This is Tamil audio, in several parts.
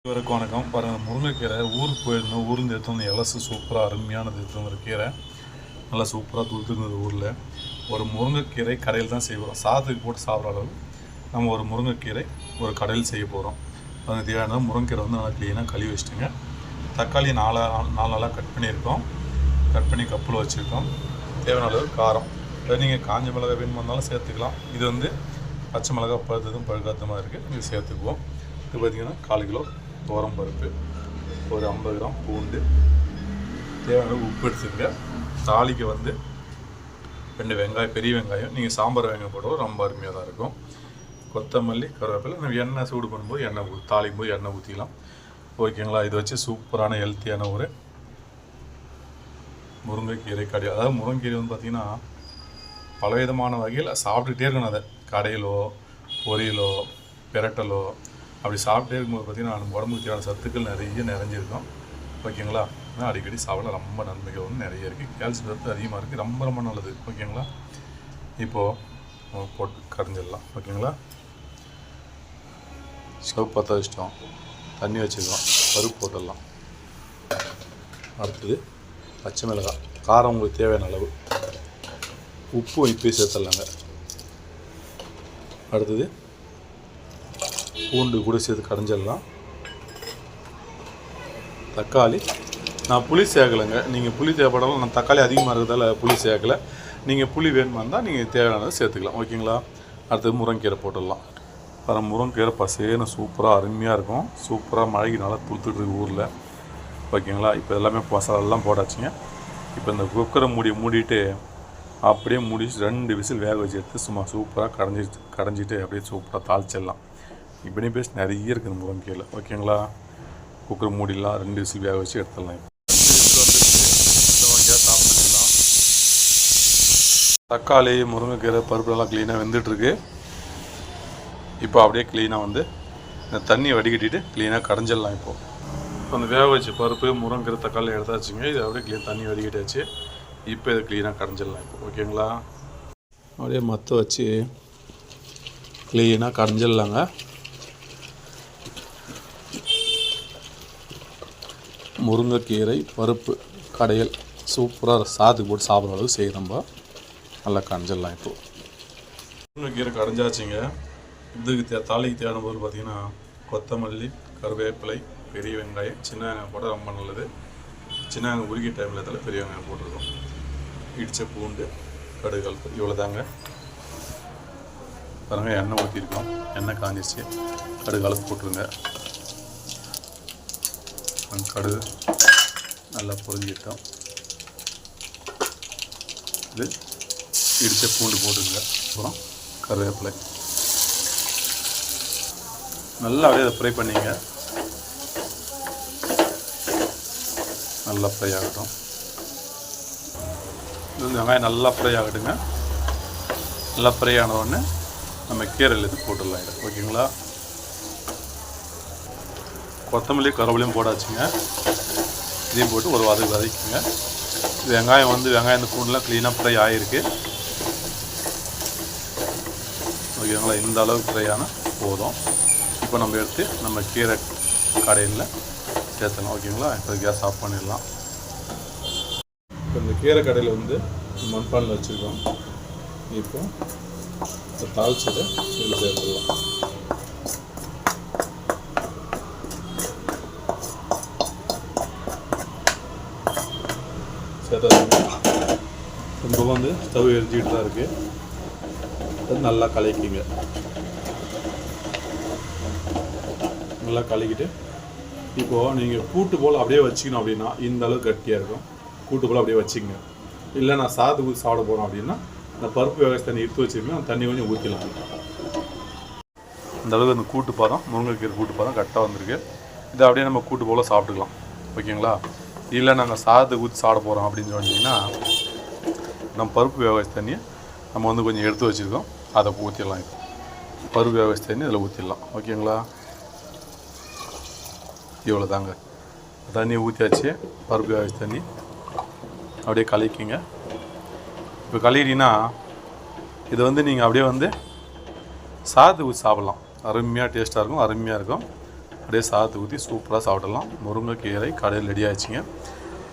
இவருக்கு வணக்கம். பாருங்கள், முருங்கைக்கீரை ஊருக்கு போயிருந்தோம். ஊர்ந்து எடுத்து வந்து இலசு சூப்பராக அருமையானது எடுத்து வந்துரு கீரை நல்லா சூப்பராக துளுத்துருந்தது. ஊரில் ஒரு முருங்கைக்கீரை கடையில் தான் செய்வோம். சாதத்துக்கு போட்டு சாப்பிட்ற அளவு நம்ம ஒரு முருங்கைக்கீரை ஒரு கடையில் செய்ய போகிறோம். அதுக்கு தேவையான முருங்கைக்கீரை வந்து நல்லா க்ளீனாக கழுவி வச்சுட்டுங்க. தக்காளி நாலு நாளாக கட் பண்ணியிருக்கோம். கட் பண்ணி கப்பில் வச்சுருக்கோம். தேவையான அளவு காரம், அதை நீங்கள் காஞ்ச மிளகாய் வேணுமா இருந்தாலும் சேர்த்துக்கலாம். இது வந்து பச்சை மிளகாய் பழுத்ததும் பழுக்காத்தமாக இருக்குது, இது சேர்த்துக்குவோம். இது பார்த்திங்கன்னா 1/4 கிலோ துவரம் பருப்பு, ஒரு 50 கிராம் பூண்டு, தேவையான உப்பு எடுத்துங்க. தாளிக்கு வந்து 2 வெங்காயம், பெரிய வெங்காயம், நீங்கள் சாம்பார் வெங்காயம் போடுவோம், ரொம்ப அருமையாக தான் இருக்கும். கொத்தமல்லி, கருவேப்பிலை, நம்ம எண்ணெய் சூடு பண்ணும்போது எண்ணெய் தாளிக்கும் போது எண்ணெய் ஊற்றிக்கலாம். ஓகேங்களா? இது வச்சு சூப்பரான ஹெல்த்தியான ஒரு முருங்கைக்கீரை கடை. அதாவது முருங்கைக்கீரை வந்து பார்த்திங்கன்னா பலவிதமான வகையில் சாப்பிட்டுக்கிட்டே இருக்கணும். அதை கடையிலோ பொரியலோ பிரட்டலோ அப்படி சாப்பிட்டே இருக்கும்போது பார்த்திங்கன்னா நம்ம உடம்புக்கு தேவையான சத்துக்கள் நிறைஞ்சிருக்கும். ஓகேங்களா? அடிக்கடி சாப்பிட ரொம்ப நன்மைகள் வந்து நிறைய இருக்குது. கால்சியம் சத்து அதிகமாக இருக்குது, ரொம்ப நல்லது. ஓகேங்களா? இப்போது போட்டு கரைஞ்சிடலாம். ஓகேங்களா? ஸ்டவ் பற்ற வச்சிட்டோம், தண்ணி வச்சுக்கலாம், பருப்பு போட்டுடலாம். அடுத்தது பச்சை மிளகாய், காரம் உங்களுக்கு தேவையான அளவு, உப்பு இப்போயே சேர்த்துடலாங்க. அடுத்தது பூண்டு கூட சேர்த்து கரைஞ்சிடலாம். தக்காளி, நான் புளி சேர்க்கலைங்க. நீங்கள் புளி தேவைப்படலாம். நான் தக்காளி அதிகமாக இருக்கிறதால புளி சேர்க்கலை. நீங்கள் புளி வேணுமா இருந்தால் நீங்கள் தேவையானதை சேர்த்துக்கலாம். ஓகேங்களா? அடுத்தது முருங்கீரை போட்டுடலாம். அப்புறம் முருங்கீரை பசேன்னு சூப்பராக அருமையாக இருக்கும். சூப்பராக மழைக்கு நல்லா துளுத்துட்டு இருக்கு ஊரில். ஓகேங்களா? இப்போ எல்லாமே மசாலாலாம் போட்டாச்சுங்க. இப்போ இந்த குக்கரை மூடிட்டு அப்படியே முடிச்சு 2 விசில் வேக வச்சு எடுத்து சும்மா சூப்பராக கடைஞ்சிட்டு அப்படியே சூப்பராக தாளிச்சிடலாம். இப்படி பேசி நிறைய இருக்குது முருங்கைக்கீரை. ஓகேங்களா? குக்கர் மூடிடலாம், 2 விசில் வேக வச்சு எடுத்துடலாம். கேஸ் ஆஃப் பண்ணிடலாம். தக்காளி, முருங்கைக்கீரை, பருப்புலாம் க்ளீனாக வெந்துட்டுருக்கு. இப்போ அப்படியே க்ளீனாக வந்து இந்த தண்ணியை வடிகட்டிட்டு க்ளீனாக கடைஞ்சிடலாம். இப்போது அந்த வேக வச்சு பருப்பு, முருங்கைக்கீரை, தக்காளி எடுத்தாச்சுங்க. இது அப்படியே தண்ணி வடிகட்டியாச்சு. இப்போ இதை க்ளீனாக கடைஞ்சிடலாம். இப்போ ஓகேங்களா? அப்படியே மற்ற வச்சு க்ளீனாக கடைஞ்சிடலாங்க. முருங்கைக்கீரை பருப்பு கடையில் சூப்பராக சாதத்துக்கு போட்டு சாப்பிட்ற அளவுக்கு செய்கிறோம். நல்லா கடைஞ்சிடலாம். இப்போது முருங்கைக்கீரை கடைஞ்சாச்சுங்க. இதுக்கு தாளிக்கு தேவையான பொருள் பார்த்திங்கன்னா கொத்தமல்லி, கருவேப்பிலை, பெரிய வெங்காயம், சின்ன வெங்காயம் போட்டால் ரொம்ப நல்லது. சின்ன வெங்காயம் உருகி டைமில் இருந்தாலும் பெரிய வெங்காயம் போட்டிருக்கோம். இடித்த பூண்டு, கடுகு, இவ்வளோ தாங்க. பாருங்கள், எண்ணெய் ஊற்றிருக்கோம். எண்ணெய் காஞ்சிச்சு. கடுகு அளவு போட்டுருங்க. கடுகு நல்லா பொரிஞ்சிட்டோம். இது இடித்த பூண்டு போட்டுங்க. அப்புறம் கருவேப்பிலை நல்லா அப்படியே அதை ஃப்ரை பண்ணிங்க. நல்லா ஃப்ரை ஆகட்டும். இது வெங்காயம் நல்லா ஃப்ரை ஆகட்டுங்க. நல்லா ஃப்ரை ஆன உடனே நம்ம கீரையில் இது போட்டுடலாம். இது ஓகேங்களா? கொத்தமல்லி, கருவேப்பிலையும் போடாச்சுங்க. இதையும் போட்டு ஒரு வதக்கிங்க. வெங்காயம் இந்த பூண்டுலாம் க்ளீனாக ஃப்ரை ஆகிருக்கு. ஓகேங்களா? இந்த அளவுக்கு ஃப்ரை ஆனால் போதும். இப்போ நம்ம எடுத்து நம்ம கீரை கடையில் சேர்த்தலாம். ஓகேங்களா? இப்போ கேஸ் ஆஃப் பண்ணிடலாம். இப்போ இந்த கீரை கடையில் மண்பானில் வச்சுருக்கோம். இப்போ தாளிச்சதை இதில் சேர்த்துடலாம். ரொம்ப ஸ்டவ் எரிஞ்சிக்கிட்டு தான் இருக்குது. அது நல்லா கலக்கிங்க. நல்லா கலக்கிட்டு இப்போது நீங்கள் கூட்டு போல் அப்படியே வச்சிக்கணும். அப்படின்னா இந்த அளவுக்கு கட்டியாக இருக்கும். கூட்டு போல் அப்படியே வச்சுக்கங்க. இல்லை நான் சாதத்துக்கு சாப்பிட போகிறோம் அப்படின்னா இந்த பருப்பு வேக தண்ணி எடுத்து வச்சுருக்கோம். அந்த தண்ணி கொஞ்சம் ஊற்றிடலாம். இந்த அளவுக்கு அந்த கூட்டு பாதம், முருங்கைக்கீரை கூட்டு பாதம் கரெக்டாக வந்திருக்கு. இதை அப்படியே நம்ம கூட்டு போல் சாப்பிட்டுக்கலாம். ஓகேங்களா? இல்லை நாங்கள் சாதத்துக்கு ஊற்றி சாப்பிட போகிறோம் அப்படின்னு சொன்னீங்கன்னா நம்ம பருப்பு வேக வச்ச தண்ணியை நம்ம கொஞ்சம் எடுத்து வச்சுருக்கோம். அதை ஊற்றிடலாம். இப்போ பருப்பு வேக வச்ச தண்ணி இதில் ஊற்றிடலாம். ஓகேங்களா? இவ்வளோ தாங்க. தண்ணி ஊற்றியாச்சு. பருப்பு வேக வச்ச தண்ணி அப்படியே கலக்கிங்க. இப்போ கலக்கிட்டீங்கன்னா இது நீங்கள் அப்படியே சாதத்துக்கு ஊற்றி சாப்பிட்லாம். அருமையாக டேஸ்ட்டாக இருக்கும், அருமையாக இருக்கும். அப்படியே சாதத்தை ஊற்றி சூப்பராக சாப்பிடலாம். முருங்கைக்கீரை கடையில் ரெடி ஆகிடுச்சிங்க.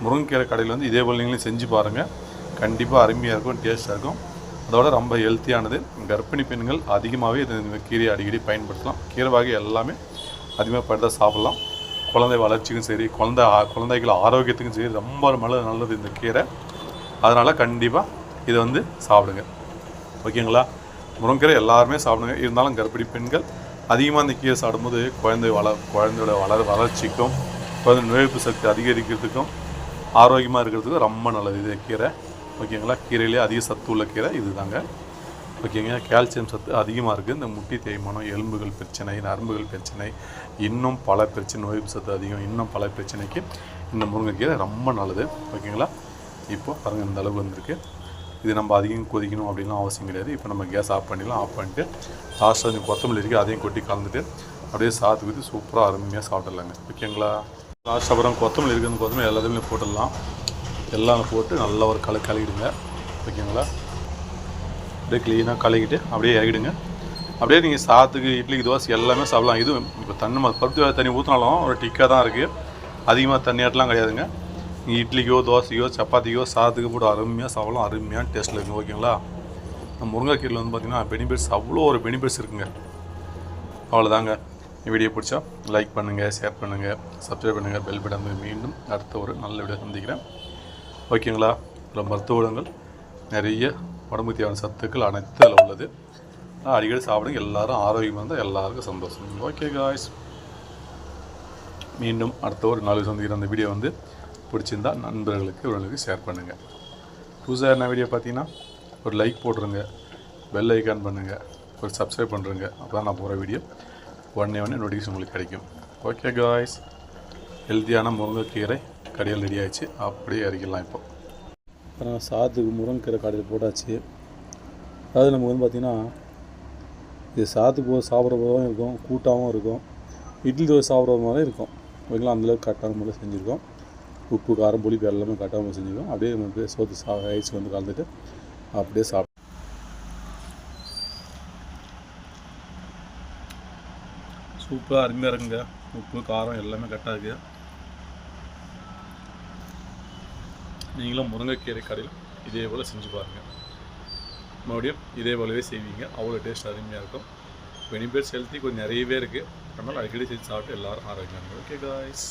முருங்கைக்கீரை கடையில் வந்து இதே போல் நீங்களும் செஞ்சு பாருங்கள். கண்டிப்பாக அருமையாக இருக்கும், டேஸ்ட்டாக இருக்கும். அதோட ரொம்ப ஹெல்த்தியானது. கர்ப்பிணி பெண்கள் அதிகமாகவே இந்த கீரையை அடிக்கடி பயன்படுத்தலாம். கீரை வகை எல்லாமே அதிகமாக படுத்த சாப்பிட்லாம். குழந்தை வளர்ச்சிக்கும் சரி, குழந்தைகள் ஆரோக்கியத்துக்கும் சரி ரொம்ப நல்லது இந்த கீரை. அதனால் கண்டிப்பாக இதை வந்து சாப்பிடுங்க. ஓகேங்களா? முருங்கீரை எல்லாருமே சாப்பிடுங்க. இருந்தாலும் கர்ப்பிணி பெண்கள் அதிகமாக இந்த கீரை சாப்பிடும்போது குழந்தையோட வளர்ச்சிக்கும் குழந்தை நோய் எதிர்ப்பு சக்தி அதிகரிக்கிறதுக்கும் ஆரோக்கியமாக இருக்கிறதுக்கும் ரொம்ப நல்லது இது கீரை. ஓகேங்களா? கீரையிலே அதிக சத்து உள்ள கீரை இது தாங்க. ஓகேங்க. கால்சியம் சத்து அதிகமாக இருக்குது. இந்த முட்டி தேய்மானம், எலும்புகள் பிரச்சனை, நரம்புகள் பிரச்சனை, இன்னும் பல பிரச்சனை, நோய் சத்து அதிகம், இன்னும் பல பிரச்சனைக்கு இந்த முருங்கைக்கீரை ரொம்ப நல்லது. ஓகேங்களா? இப்போது பாருங்கள் இந்த அளவு வந்திருக்கு. இது நம்ம அதிகம் கொதிக்கணும் அப்படின்லாம் அவசியம் கிடையாது. இப்போ நம்ம கேஸ் ஆஃப் பண்ணிடலாம். ஆஃப் பண்ணிட்டு லாஸ்ட்டாக கொஞ்சம் கொத்தமல்லி இருக்குது, அதையும் கொட்டி கலந்துட்டு அப்படியே சாத்துக்கு ஊற்றி சூப்பராக அருமையாக சாப்பிட்றலாங்க. ஓகேங்களா? லாஸ்ட் அப்புறம் கொத்தமல்லி இருக்குது, அந்த கொத்தமல்லி எல்லாத்தையுமே போட்டுடலாம். எல்லாம் போட்டு நல்லா ஒரு கலக்கிடுங்க. ஓகேங்களா? அப்படியே க்ளீனாக கலக்கிட்டு அப்படியே இறக்கிடுங்க. அப்படியே நீங்கள் சாத்துக்கு, இட்லிக்கு, தோசை எல்லாமே சாப்பிடலாம். இது இப்போ பருப்பு வேலை தண்ணி ஊற்றினாலும் ஒரு டிக்காக தான் இருக்குது. அதிகமாக தண்ணி ஆட்டலாம் கிடையாதுங்க. நீங்கள் இட்லிக்கோ, தோசைக்கோ, சப்பாத்திக்கோ, சாதத்துக்கு போட்டு அருமையாக சாப்பிடலாம். அருமையான டேஸ்ட்டில் இருக்குங்க. ஓகேங்களா? நம்ம முருங்கைக்கீரையில் வந்து பார்த்திங்கன்னா பெனிஃபிட்ஸ், அவ்வளோ ஒரு பெனிஃபிட்ஸ் இருக்குங்க. அவ்வளோதாங்க. வீடியோ பிடிச்சா லைக் பண்ணுங்கள், ஷேர் பண்ணுங்கள், சப்ஸ்கிரைப் பண்ணுங்கள், பெல் பட்டன். மீண்டும் அடுத்த ஒரு நல்ல வீடியோ சந்திக்கிறேன். ஓகேங்களா? மருத்துவ குணங்கள் நிறைய, உடம்புக்கு தேவையான சத்துக்கள் அனைத்து அதில் உள்ளது. அடிக்கடி சாப்பிடுங்க. எல்லோரும் ஆரோக்கியமாக இருந்தால் எல்லாருக்கும் சந்தோஷம். ஓகே காய்ஸ், மீண்டும் அடுத்த ஒரு நாள் சந்திக்கிற அந்த வீடியோ வந்து பிடிச்சிருந்தால் நண்பர்களுக்கு இவர்களுக்கு ஷேர் பண்ணுங்கள். புதுசாக என்ன வீடியோ பார்த்தீங்கன்னா ஒரு லைக் போட்டுருங்க, பெல் ஐக்கான் பண்ணுங்கள், ஒரு சப்ஸ்கிரைப் பண்ணுறங்க. அப்போ தான் நான் போகிற வீடியோ உடனே நோட்டிஃபிகேஷன் உங்களுக்கு கிடைக்கும். ஓகே காய்ஸ், ஹெல்த்தியான முருங்கைக்கீரை கடையில் ரெடி ஆகிடுச்சு. அப்படியே இறக்கிடலாம். இப்போ நான் சாதத்துக்கு முருங்கைக்கீரை கடையில் போட்டாச்சு. அதாவது நமக்கு வந்து பார்த்திங்கன்னா இது சாதத்துக்கு சாப்பிட்ற போதும் இருக்கும், கூட்டாகவும் இருக்கும், இட்லி தோசை சாப்பிட்ற மாதிரி இருக்கும். ஓகேங்களா? அந்தளவுக்கு கரெக்டான முறையில் செஞ்சுருக்கோம். உப்பு, காரம், புளிப்பு எல்லாமே கரெக்டாக செஞ்சுருக்கோம். அப்படியே நமக்கு சோத்து ரைஸ் வந்து கலந்துட்டு அப்படியே சாப்பிட்டு சூப்பராக அருமையாக இருக்குங்க. உப்பு, காரம் எல்லாமே கரெக்டாக இருக்குது. நீங்களும் முருங்கைக்கீரை கடையில் இதே போல் செஞ்சு பாருங்கள். மறுபடியும் இதே போலவே செய்வீங்க. அவ்வளோ டேஸ்ட் அருமையாக இருக்கும். பெனிஃபிட்ஸ் ஹெல்த்தி கொஞ்சம் நிறையவே இருக்குது. அதனால் அடிக்கடி செஞ்சு சாப்பிட்டு எல்லோரும் ஆரோக்கியம். Okay guys.